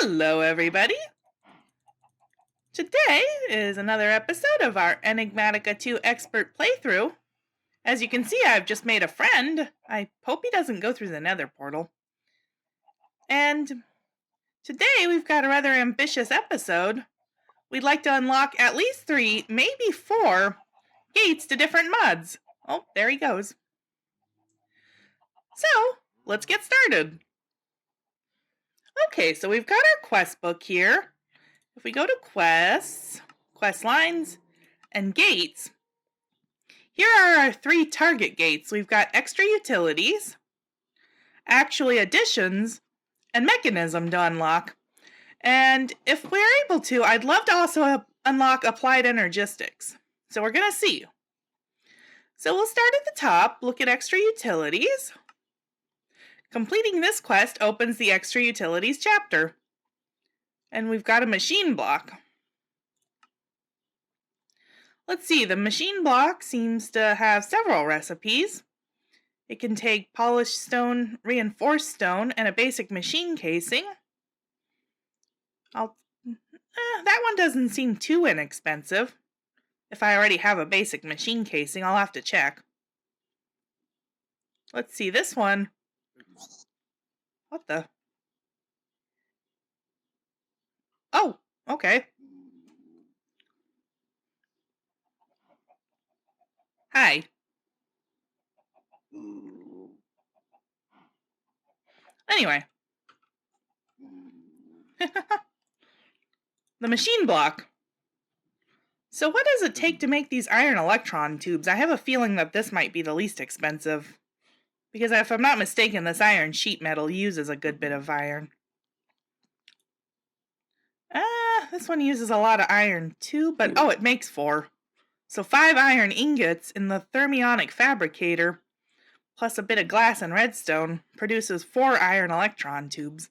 Hello, everybody. Today is another episode of our Enigmatica 2 expert playthrough. As you can see, I've just made a friend. I hope he doesn't go through the nether portal. And today we've got a rather ambitious episode. We'd like to unlock at least 3, maybe 4 gates to different mods. Oh, there he goes. So, let's get started. Okay, so we've got our quest book here. If we go to quests, quest lines, and gates, here are our 3 target gates. We've got extra utilities, actually additions, and Mekanism to unlock. And if we're able to, I'd love to also unlock Applied Energistics. So we're going to see. So we'll start at the top, look at extra utilities. Completing this quest opens the extra utilities chapter. And we've got a machine block. Let's see, the machine block seems to have several recipes. It can take polished stone, reinforced stone, and a basic machine casing. That one doesn't seem too inexpensive. If I already have a basic machine casing, I'll have to check. Let's see, this one. What the? Oh, okay. Hi. Anyway. The machine block. So what does it take to make these iron electron tubes? I have a feeling that this might be the least expensive. Because if I'm not mistaken, this iron sheet metal uses a good bit of iron. This one uses a lot of iron too, but oh, it makes 4. So 5 iron ingots in the thermionic fabricator, plus a bit of glass and redstone, produces 4 iron electron tubes.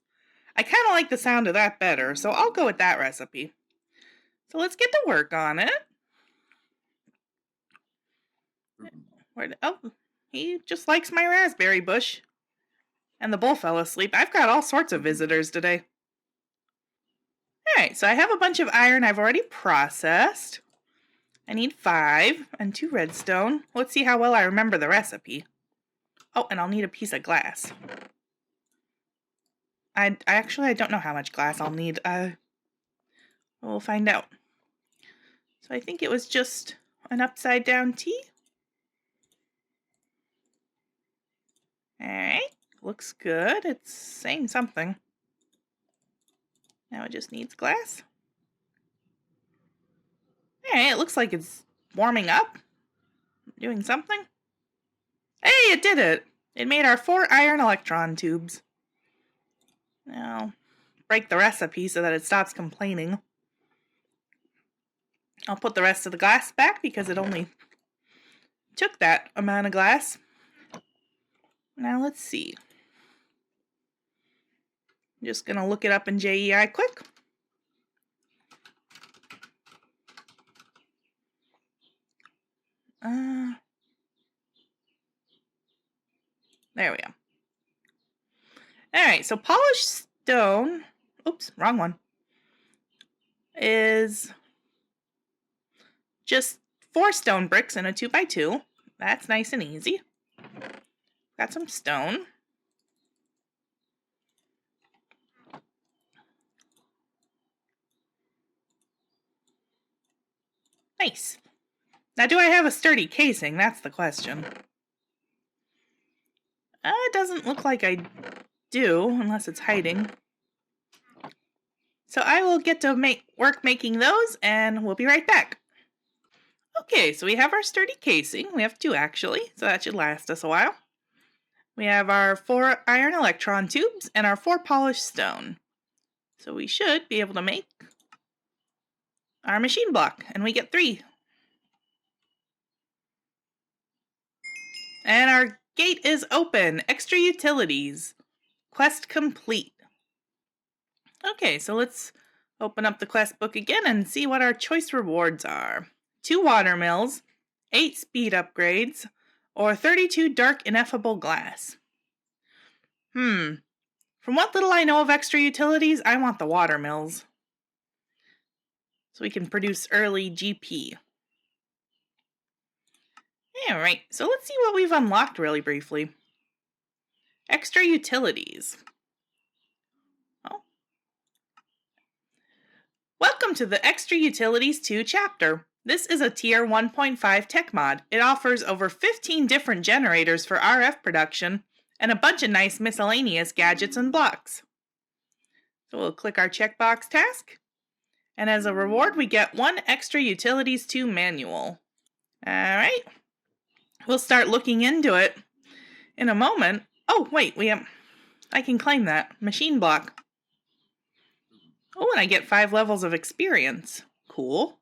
I kind of like the sound of that better, so I'll go with that recipe. So let's get to work on it. Oh, he just likes my raspberry bush. And the bull fell asleep. I've got all sorts of visitors today. Alright, so I have a bunch of iron I've already processed. I need 5 and 2 redstone. Let's see how well I remember the recipe. Oh, and I'll need a piece of glass. I don't know how much glass I'll need. We'll find out. So I think it was just an upside down T. Alright, looks good. It's saying something. Now it just needs glass. Alright, it looks like it's warming up. Doing something. Hey, it did it! It made our 4 iron electron tubes. Now, break the recipe so that it stops complaining. I'll put the rest of the glass back because it only took that amount of glass. Now let's see. I'm just going to look it up in JEI quick. There we go. Alright, so polished stone, oops, wrong one, is just 4 stone bricks in a 2x2. That's nice and easy. Got some stone. Nice. Now, do I have a sturdy casing? That's the question. It doesn't look like I do, unless it's hiding. So I will get to work making those, and we'll be right back. Okay, so we have our sturdy casing. We have 2 actually, so that should last us a while. We have our 4 iron electron tubes and our 4 polished stone. So we should be able to make our machine block, and we get 3. And our gate is open. Extra utilities. Quest complete. Okay, so let's open up the quest book again and see what our choice rewards are. 2 water mills, 8 speed upgrades, or 32 dark ineffable glass. For From what little I know of extra utilities, I want the water mills, so we can produce early GP. Alright, so let's see what we've unlocked really briefly. Extra utilities. Oh. Welcome to the Extra Utilities 2 chapter. This is a tier 1.5 tech mod. It offers over 15 different generators for RF production and a bunch of nice miscellaneous gadgets and blocks. So we'll click our checkbox task, and as a reward we get one Extra Utilities 2 manual. Alright, we'll start looking into it in a moment. Oh wait, I can claim that. Machine block. Oh, and I get 5 levels of experience. Cool.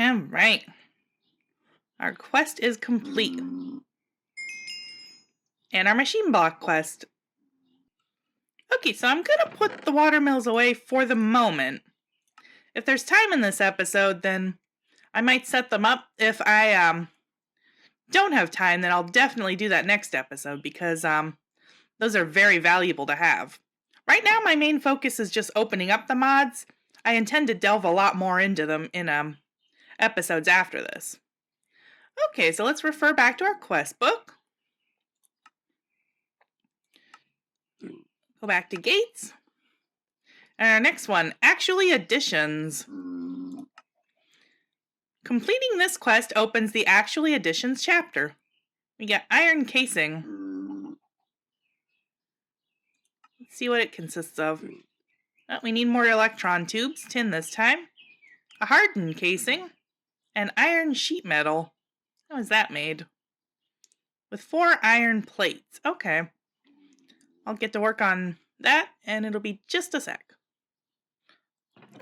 Alright. Our quest is complete. And our machine block quest. Okay, so I'm going to put the water mills away for the moment. If there's time in this episode, then I might set them up. If I don't have time, then I'll definitely do that next episode, because those are very valuable to have. Right now, my main focus is just opening up the mods. I intend to delve a lot more into them in episodes after this. Okay, so let's refer back to our quest book. Go back to gates. And our next one, actually additions. Completing this quest opens the actually additions chapter. We get iron casing. Let's see what it consists of. Oh, we need more electron tubes, tin this time. A hardened casing. And iron sheet metal. How is that made? With 4 iron plates. Okay. I'll get to work on that, and it'll be just a sec.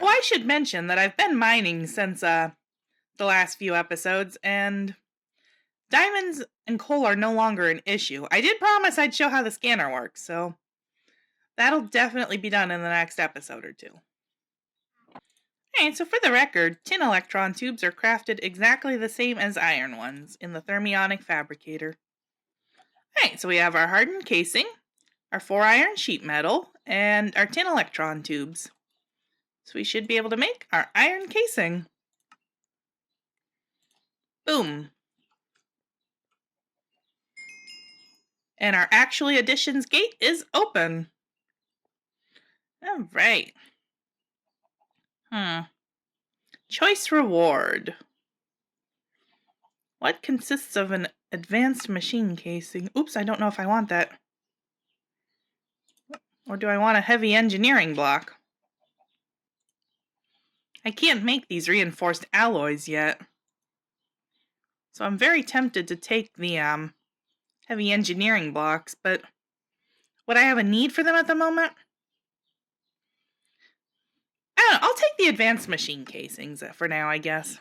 Oh, I should mention that I've been mining since the last few episodes, and diamonds and coal are no longer an issue. I did promise I'd show how the scanner works, so that'll definitely be done in the next episode or two. Alright, so for the record, tin electron tubes are crafted exactly the same as iron ones in the thermionic fabricator. Alright, so we have our hardened casing, our 4 iron sheet metal, and our tin electron tubes. So we should be able to make our iron casing. Boom. And our actually additions gate is open. Alright. Choice reward. What consists of an advanced machine casing? Oops, I don't know if I want that. Or do I want a heavy engineering block? I can't make these reinforced alloys yet. So I'm very tempted to take the heavy engineering blocks, but would I have a need for them at the moment? I don't know, I'll take the advanced machine casings for now, I guess.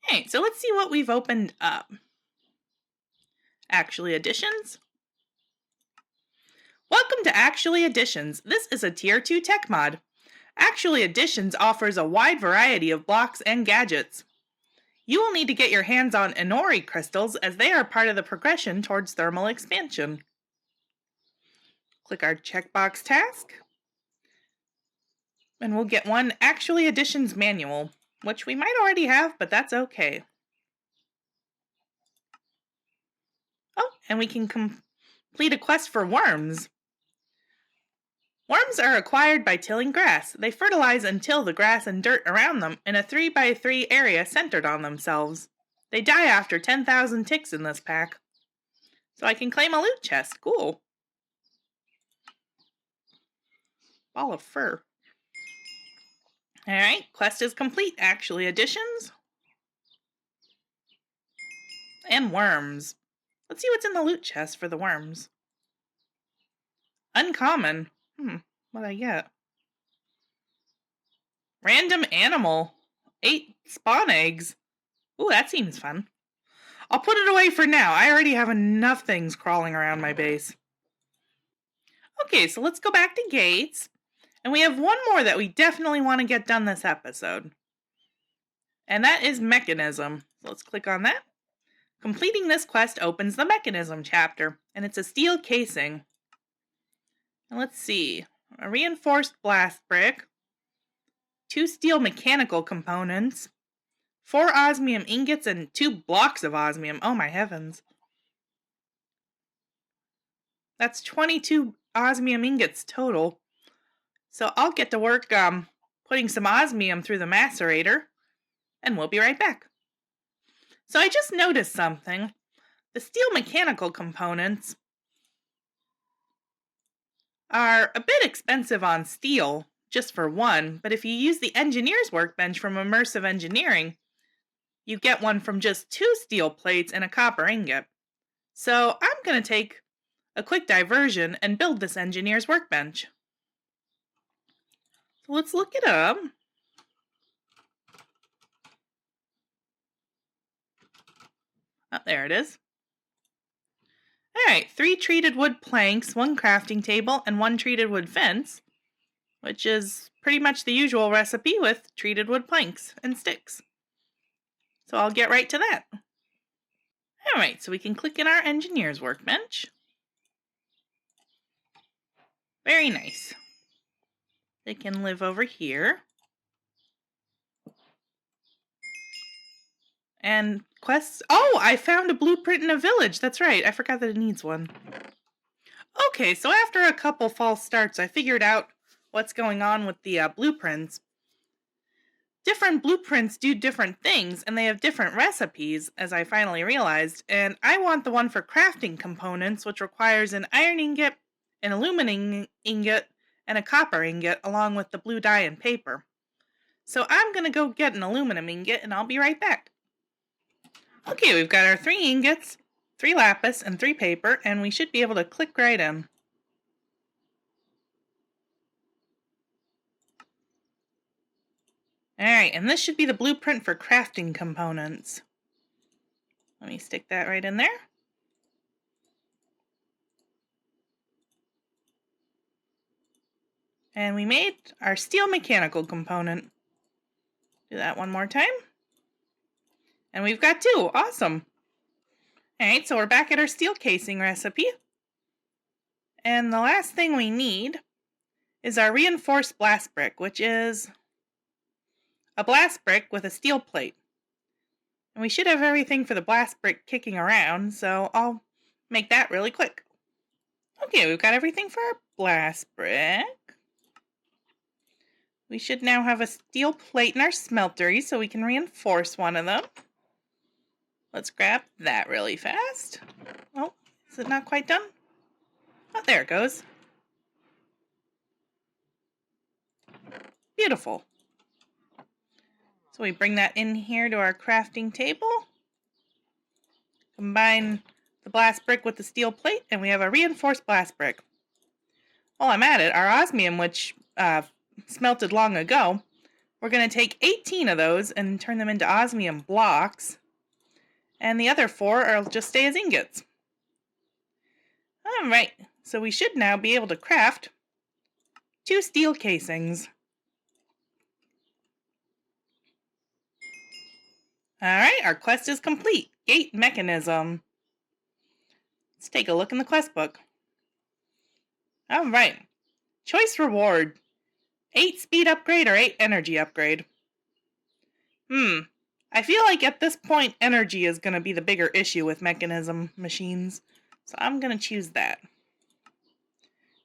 Alright, so let's see what we've opened up. Actually additions. Welcome to Actually Additions. This is a tier 2 tech mod. Actually Additions offers a wide variety of blocks and gadgets. You will need to get your hands on Inori crystals, as they are part of the progression towards thermal expansion. Click our checkbox task, and we'll get one Actually Additions manual, which we might already have, but that's okay. Oh, and we can complete a quest for worms. Worms are acquired by tilling grass. They fertilize and till the grass and dirt around them in a 3x3 area centered on themselves. They die after 10,000 ticks in this pack. So I can claim a loot chest. Cool. Ball of fur. Alright, quest is complete. Actually additions. And worms. Let's see what's in the loot chest for the worms. Uncommon. What'd I get? Random animal. 8 spawn eggs. Ooh, that seems fun. I'll put it away for now. I already have enough things crawling around my base. Okay, so let's go back to gates. And we have one more that we definitely want to get done this episode. And that is Mekanism. So let's click on that. Completing this quest opens the Mechanism chapter, and it's a steel casing. And let's see, a reinforced blast brick, 2 steel mechanical components, 4 osmium ingots, and 2 blocks of osmium. Oh my heavens. That's 22 osmium ingots total. So I'll get to work putting some osmium through the macerator, and we'll be right back. So I just noticed something. The steel mechanical components are a bit expensive on steel, just for one, but if you use the engineer's workbench from Immersive Engineering, you get one from just 2 steel plates and a copper ingot. So I'm going to take a quick diversion and build this engineer's workbench. So let's look it up. Oh, there it is. Alright, 3 treated wood planks, 1 crafting table, and 1 treated wood fence, which is pretty much the usual recipe with treated wood planks and sticks. So I'll get right to that. Alright, so we can click in our engineer's workbench. Very nice. They can live over here. And quests. Oh, I found a blueprint in a village. That's right. I forgot that it needs one. Okay, so after a couple false starts, I figured out what's going on with the blueprints. Different blueprints do different things, and they have different recipes, as I finally realized. And I want the one for crafting components, which requires an iron ingot, an aluminum ingot, and a copper ingot, along with the blue dye and paper. So I'm going to go get an aluminum ingot, and I'll be right back. Okay, we've got our 3 ingots, 3 lapis, and 3 paper, and we should be able to click right in. Alright, and this should be the blueprint for crafting components. Let me stick that right in there. And we made our steel mechanical component. Do that one more time. And we've got 2. Awesome. Alright, so we're back at our steel casing recipe. And the last thing we need is our reinforced blast brick, which is a blast brick with a steel plate. And we should have everything for the blast brick kicking around, so I'll make that really quick. Okay, we've got everything for our blast brick. We should now have a steel plate in our smeltery so we can reinforce one of them. Let's grab that really fast. Oh, is it not quite done? Oh, there it goes. Beautiful. So we bring that in here to our crafting table. Combine the blast brick with the steel plate, and we have a reinforced blast brick. While I'm at it, our osmium, which smelted long ago, we're going to take 18 of those and turn them into osmium blocks. And the other 4 will just stay as ingots. Alright, so we should now be able to craft 2 steel casings. Alright, our quest is complete. Gate Mechanism. Let's take a look in the quest book. Alright. Choice reward. 8 speed upgrade or 8 energy upgrade. I feel like at this point energy is going to be the bigger issue with Mechanism machines. So I'm going to choose that.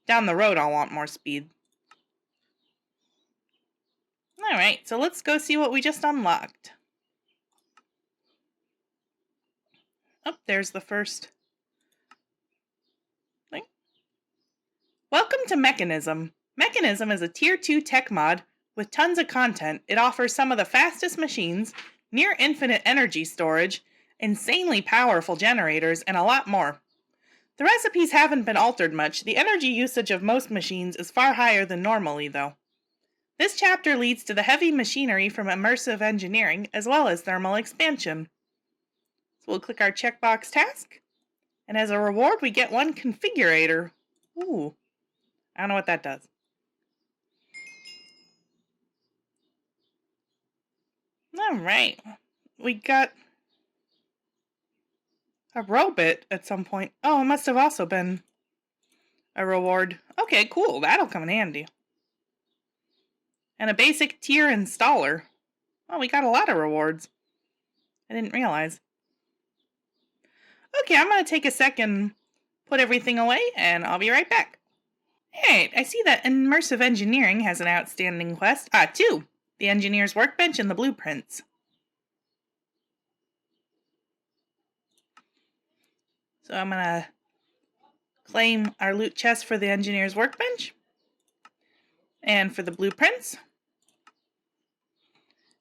Down the road I'll want more speed. Alright, so let's go see what we just unlocked. Oh, there's the first thing. Welcome to Mekanism. Mekanism is a tier 2 tech mod with tons of content. It offers some of the fastest machines, near infinite energy storage, insanely powerful generators, and a lot more. The recipes haven't been altered much. The energy usage of most machines is far higher than normally, though. This chapter leads to the heavy machinery from immersive engineering, as well as thermal expansion. So we'll click our checkbox task, and as a reward we get 1 configurator. Ooh, I don't know what that does. Alright, we got A robot at some point. Oh, it must have also been a reward. Okay, cool. That'll come in handy. And a basic tier installer. Oh, we got a lot of rewards. I didn't realize. Okay, I'm going to take a second, put everything away, and I'll be right back. Alright, I see that Immersive Engineering has an outstanding quest. Two. The Engineer's Workbench and the Blueprints. So I'm going to claim our loot chest for the Engineer's Workbench. And for the Blueprints.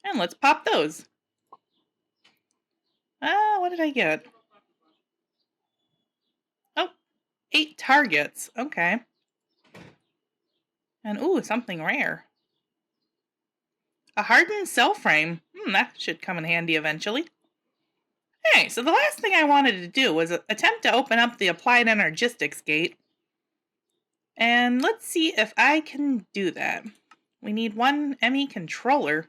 And let's pop those. What did I get? Oh, 8 targets. Okay. And ooh, something rare. A hardened cell frame. That should come in handy eventually. Okay, so the last thing I wanted to do was attempt to open up the Applied Energistics gate. And let's see if I can do that. We need one ME controller.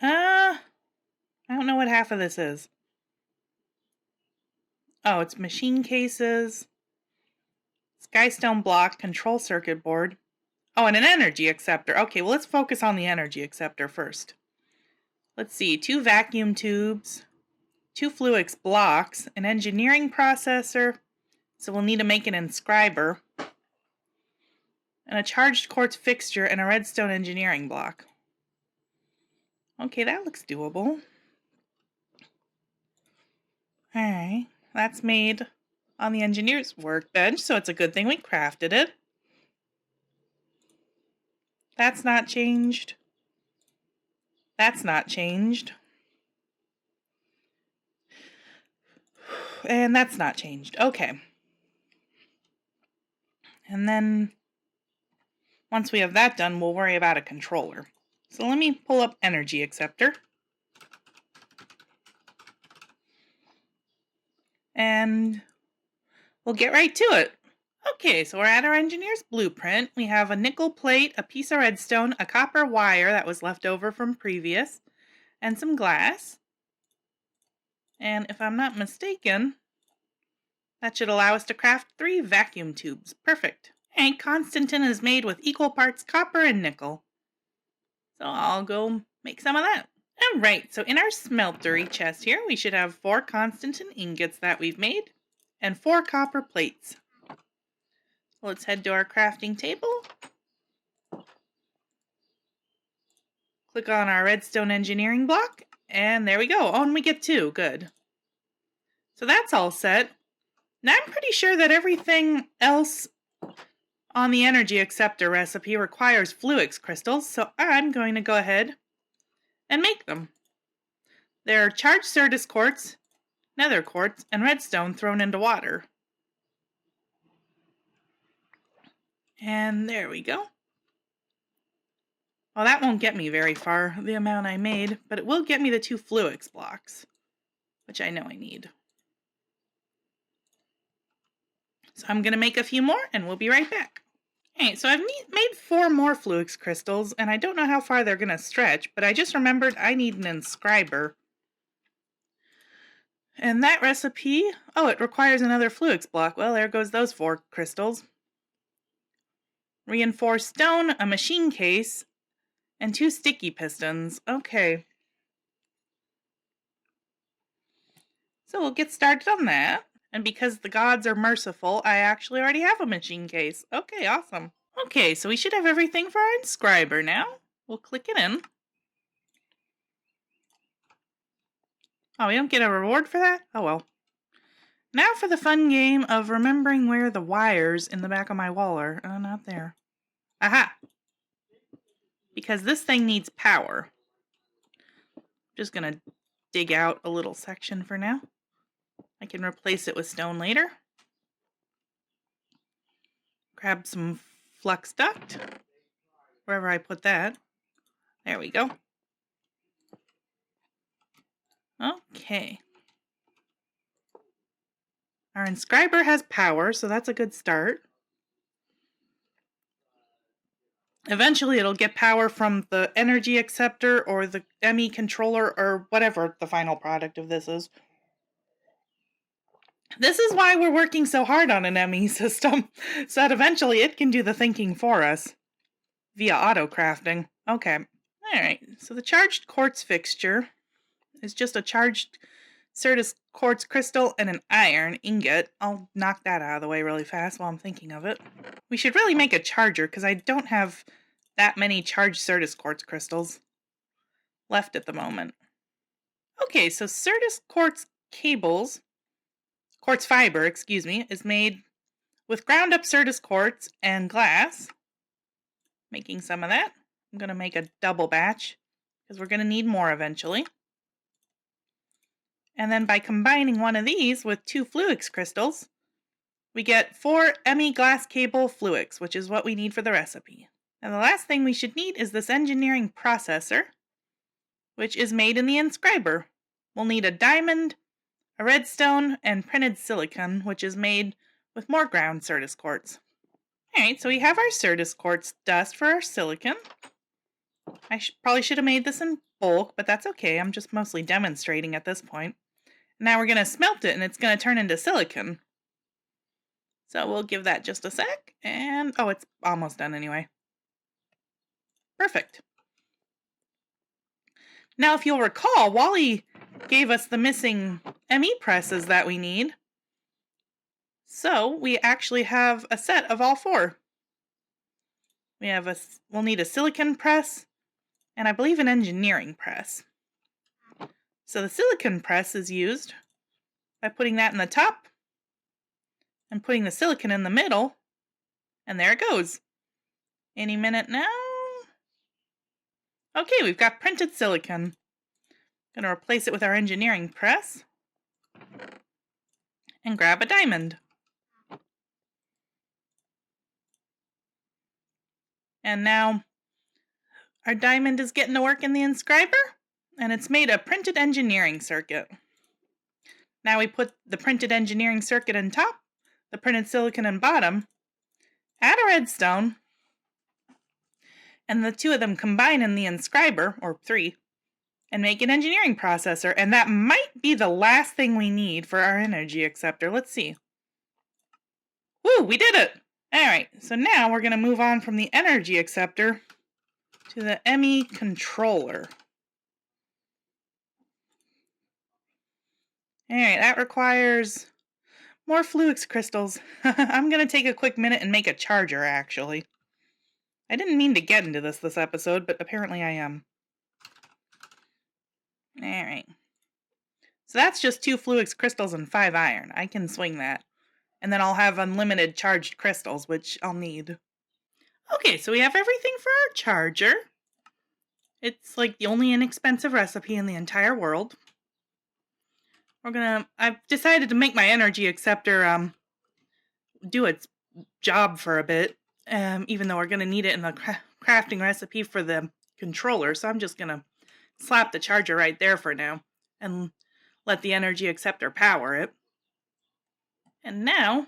I don't know what half of this is. Oh, it's machine cases, skystone block, control circuit board. Oh, and an energy acceptor. Okay, well, let's focus on the energy acceptor first. Let's see, 2 vacuum tubes, 2 fluix blocks, an engineering processor, so we'll need to make an inscriber, and a charged quartz fixture and a redstone engineering block. Okay, that looks doable. Alright, that's made on the engineer's workbench, so it's a good thing we crafted it. That's not changed. That's not changed. And that's not changed. Okay. And then once we have that done, we'll worry about a controller. So let me pull up energy acceptor. And we'll get right to it. Okay, so we're at our engineer's blueprint. We have a nickel plate, a piece of redstone, a copper wire that was left over from previous, and some glass. And if I'm not mistaken, that should allow us to craft 3 vacuum tubes. Perfect. And Constantin is made with equal parts copper and nickel. So I'll go make some of that. Alright, so in our smeltery chest here, we should have 4 Constantin ingots that we've made, and 4 copper plates. Let's head to our crafting table. Click on our redstone engineering block, and there we go. Oh, and we get 2. Good. So that's all set. Now I'm pretty sure that everything else on the energy acceptor recipe requires fluix crystals, so I'm going to go ahead and make them. They're charged Certus quartz, nether quartz, and redstone thrown into water. And there we go. Well, that won't get me very far, the amount I made, but it will get me the 2 fluix blocks, which I know I need. So I'm going to make a few more, and we'll be right back. Okay, so I've made 4 more fluix crystals, and I don't know how far they're going to stretch, but I just remembered I need an inscriber. And that recipe, oh, it requires another fluix block. Well, there goes those 4 crystals. Reinforced stone, a machine case, and 2 sticky pistons. Okay. So we'll get started on that. And because the gods are merciful, I actually already have a machine case. Okay, awesome. Okay, so we should have everything for our inscriber now. We'll click it in. Oh, we don't get a reward for that? Oh well. Now for the fun game of remembering where the wires in the back of my wall are. Oh, not there. Aha! Because this thing needs power. Just gonna dig out a little section for now. I can replace it with stone later. Grab some flux duct. Wherever I put that. There we go. Okay. Our inscriber has power, so that's a good start. Eventually, it'll get power from the energy acceptor or the ME controller or whatever the final product of this is. This is why we're working so hard on an ME system, so that eventually it can do the thinking for us via auto-crafting. Okay. Alright, so the charged quartz fixture is just a charged Certus quartz crystal and an iron ingot. I'll knock that out of the way really fast while I'm thinking of it. We should really make a charger, because I don't have that many charged Certus quartz crystals left at the moment. Okay, so Certus quartz cables, quartz fiber, excuse me, is made with ground up Certus quartz and glass. Making some of that. I'm going to make a double batch, because we're going to need more eventually. And then by combining one of these with 2 Fluix crystals, we get 4 ME glass cable Fluix, which is what we need for the recipe. And the last thing we should need is this engineering processor, which is made in the inscriber. We'll need a diamond, a redstone, and printed silicon, which is made with more ground Certus quartz. Alright, so we have our Certus quartz dust for our silicon. I probably should have made this in bulk, but that's okay. I'm just mostly demonstrating at this point. Now we're going to smelt it, and it's going to turn into silicon. So we'll give that just a sec, and oh, it's almost done anyway. Perfect. Now, if you'll recall, Wally gave us the missing ME presses that we need. So we actually have a set of all 4. We'll need a silicon press, and I believe an engineering press. So the silicon press is used by putting that in the top and putting the silicon in the middle, and there it goes. Any minute now. Okay, we've got printed silicon. Going to replace it with our engineering press and grab a diamond. And now our diamond is getting to work in the inscriber, and it's made a printed engineering circuit. Now we put the printed engineering circuit in top, the printed silicon in bottom, add a redstone, and the 2 of them combine in the inscriber, or 3, and make an engineering processor. And that might be the last thing we need for our energy acceptor. Let's see. Woo, we did it! Alright, so now we're going to move on from the energy acceptor to the ME controller. Alright, that requires more Fluix crystals. I'm going to take a quick minute and make a charger, actually. I didn't mean to get into this episode, but apparently I am. Alright. So that's just 2 Fluix crystals and 5 iron. I can swing that. And then I'll have unlimited charged crystals, which I'll need. Okay, so we have everything for our charger. It's like the only inexpensive recipe in the entire world. I've decided to make my energy acceptor do its job for a bit, even though we're going to need it in the crafting recipe for the controller. So I'm just going to slap the charger right there for now and let the energy acceptor power it. And now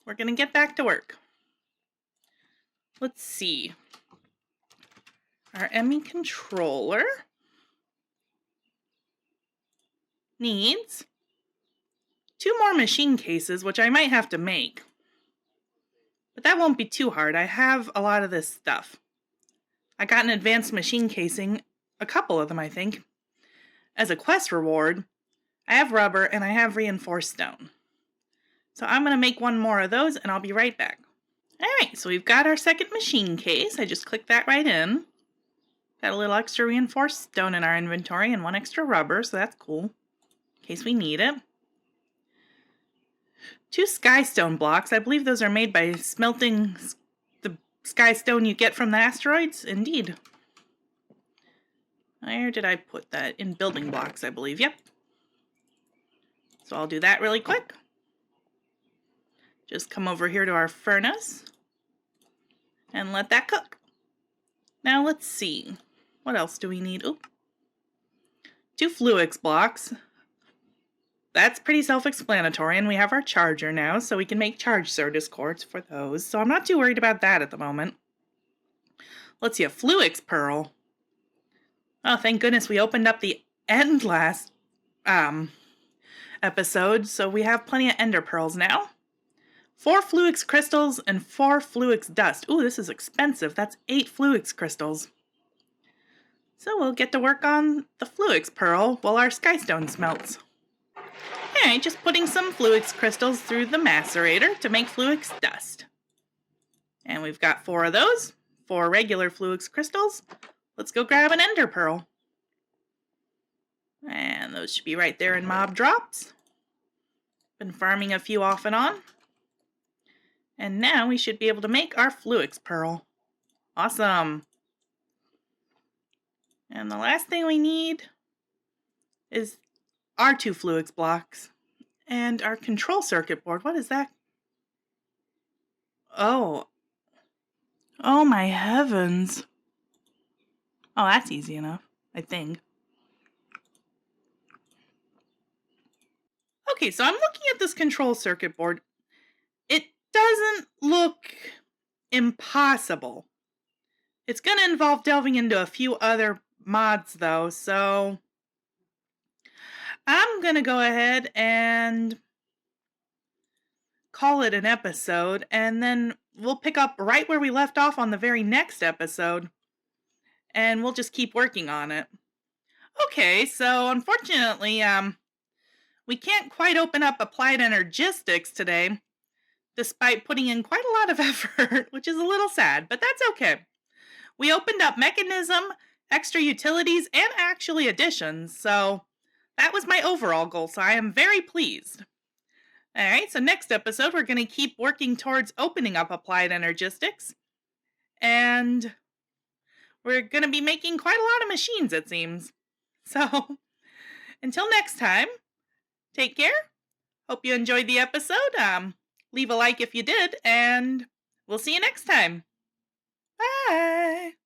we're going to get back to work. Let's see. Our ME controller needs 2 more machine cases, which I might have to make. But that won't be too hard. I have a lot of this stuff. I got an advanced machine casing, a couple of them I think. As a quest reward, I have rubber and I have reinforced stone. So I'm going to make 1 more of those and I'll be right back. Alright, so we've got our second machine case. I just clicked that right in. Got a little extra reinforced stone in our inventory and 1 extra rubber, so that's cool. In case we need it. 2 sky stone blocks. I believe those are made by smelting the sky stone you get from the asteroids. Indeed. Where did I put that? In building blocks, I believe. Yep. So I'll do that really quick. Just come over here to our furnace and let that cook. Now let's see. What else do we need? Oh, 2 Fluix blocks. That's pretty self-explanatory, and we have our charger now, so we can make charge Certus quartz for those. So I'm not too worried about that at the moment. Let's see, a Fluix Pearl. Oh, thank goodness we opened up the end last episode, so we have plenty of ender pearls now. 4 Fluix crystals and 4 Fluix dust. Ooh, this is expensive. That's 8 Fluix crystals. So we'll get to work on the Fluix pearl while our skystone smelts. Alright, just putting some Fluix crystals through the macerator to make Fluix dust. And we've got 4 of those, 4 regular Fluix crystals. Let's go grab an ender pearl. And those should be right there in mob drops. Been farming a few off and on. And now we should be able to make our Fluix pearl. Awesome. And the last thing we need is our 2 Fluix blocks and our control circuit board. What is that? Oh my heavens. Oh, that's easy enough, I think. Okay, so I'm looking at this control circuit board. It doesn't look impossible. It's going to involve delving into a few other mods, though, so I'm going to go ahead and call it an episode, and then we'll pick up right where we left off on the very next episode, and we'll just keep working on it. Okay, so unfortunately, we can't quite open up Applied Energistics today, despite putting in quite a lot of effort, which is a little sad, but that's okay. We opened up Mekanism, extra utilities, and actually additions, so that was my overall goal, so I am very pleased. Alright, so next episode we're going to keep working towards opening up Applied Energistics, and we're going to be making quite a lot of machines, it seems. So, until next time, take care. Hope you enjoyed the episode. Leave a like if you did, and we'll see you next time. Bye!